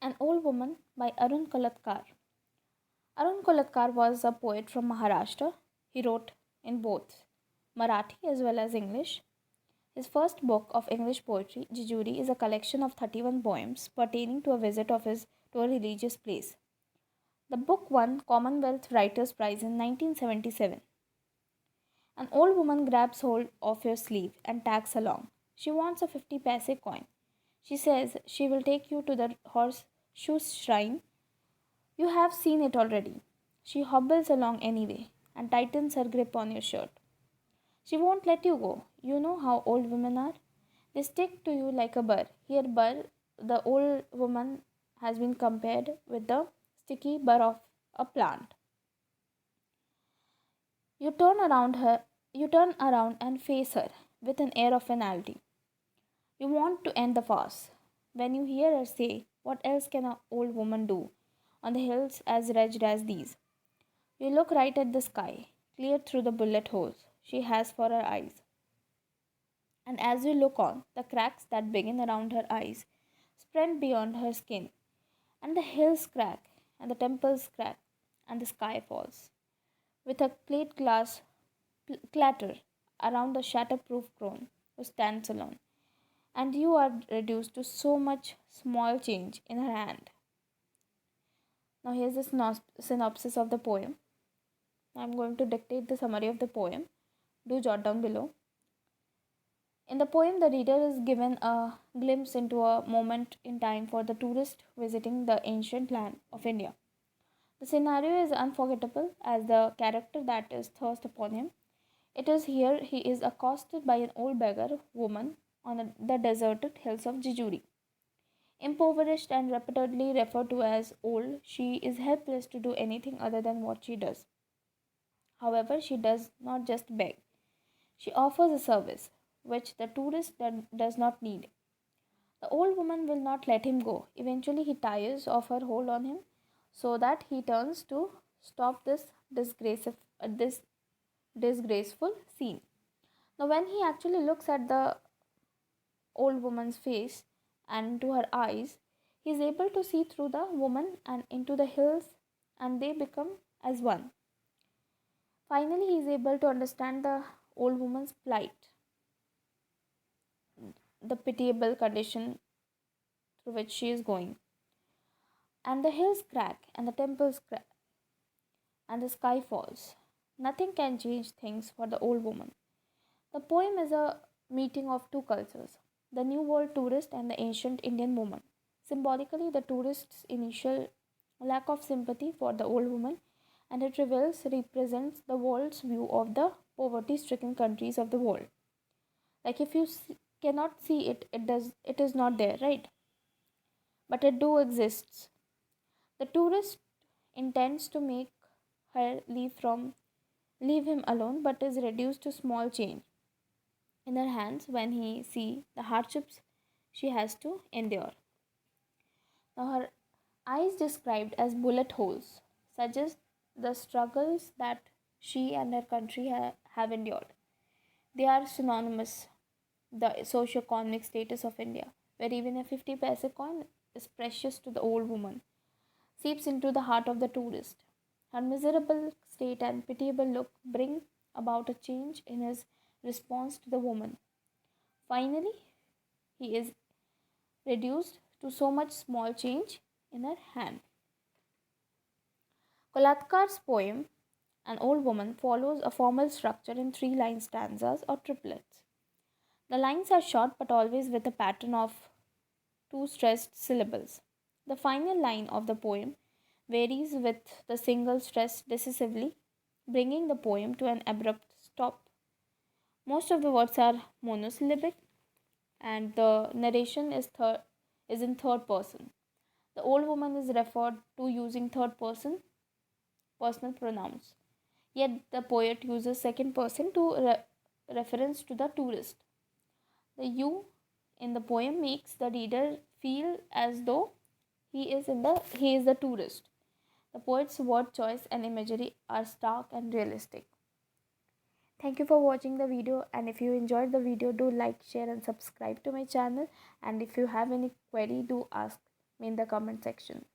An Old Woman by Arun Kolatkar. Arun Kolatkar was a poet from Maharashtra. He wrote in both Marathi as well as English. His first book of English poetry, Jejuri, is a collection of 31 poems pertaining to a visit of his to a religious place. The book won Commonwealth Writers' Prize in 1977. An old woman grabs hold of your sleeve and tags along. She wants a 50 paise coin. She says she will take you to the horseshoe shrine. You have seen it already. She hobbles along anyway and tightens her grip on your shirt. She won't let you go. You know how old women are. They stick to you like a burr. Here, burr, the old woman has been compared with the sticky burr of a plant. You turn around her, you turn around and face her with an air of finality. You want to end the farce. When you hear her say, "What else can an old woman do on the hills as wretched as these?" You look right at the sky, clear through the bullet holes she has for her eyes. And as you look on, the cracks that begin around her eyes spread beyond her skin, and the hills crack, and the temples crack, and the sky falls. With a plate glass clatter around the shatterproof crone who stands alone, and you are reduced to so much small change in her hand. Now, here's the synopsis of the poem. I'm going to dictate the summary of the poem. Do jot down below. In the poem, the reader is given a glimpse into a moment in time for the tourist visiting the ancient land of India. The scenario is unforgettable as the character that is thrust upon him. It is here he is accosted by an old beggar woman on the deserted hills of Jejuri. Impoverished and repeatedly referred to as old, she is helpless to do anything other than what she does. However, she does not just beg, she offers a service which the tourist does not need. The old woman will not let him go. Eventually, he tires of her hold on him so that he turns to stop this disgraceful scene. Now, when he actually looks at the old woman's face and into her eyes, he is able to see through the woman and into the hills, and they become as one. Finally, he is able to understand the old woman's plight, the pitiable condition through which she is going. And the hills crack, and the temples crack, and the sky falls. Nothing can change things for the old woman. The poem is a meeting of two cultures, the New World tourist and the ancient Indian woman. Symbolically, the tourist's initial lack of sympathy for the old woman and it represents the world's view of the poverty stricken countries of the world. Like if you cannot see it, it is not there, right? But it do exists. The tourist intends to make her leave him alone but is reduced to small change in her hands when he see the hardships she has to endure. Now her eyes described as bullet holes suggest the struggles that she and her country have endured. They are synonymous the socio-economic status of India, where even a 50 paise coin is precious to the old woman, seeps into the heart of the tourist. Her miserable state and pitiable look bring about a change in his response to the woman. Finally, he is reduced to so much small change in her hand. Kolatkar's poem, An Old Woman, follows a formal structure in three line stanzas or triplets. The lines are short but always with a pattern of two stressed syllables. The final line of the poem varies with the single stressed decisively, bringing the poem to an abrupt stop. Most of the words are monosyllabic and the narration is in third person. The old woman is referred to using third person personal pronouns. Yet the poet uses second person to reference to the tourist. The you in the poem makes the reader feel as though he is the tourist. The poet's word choice and imagery are stark and realistic. Thank you for watching the video, and if you enjoyed the video, do like, share and subscribe to my channel, and if you have any query, do ask me in the comment section.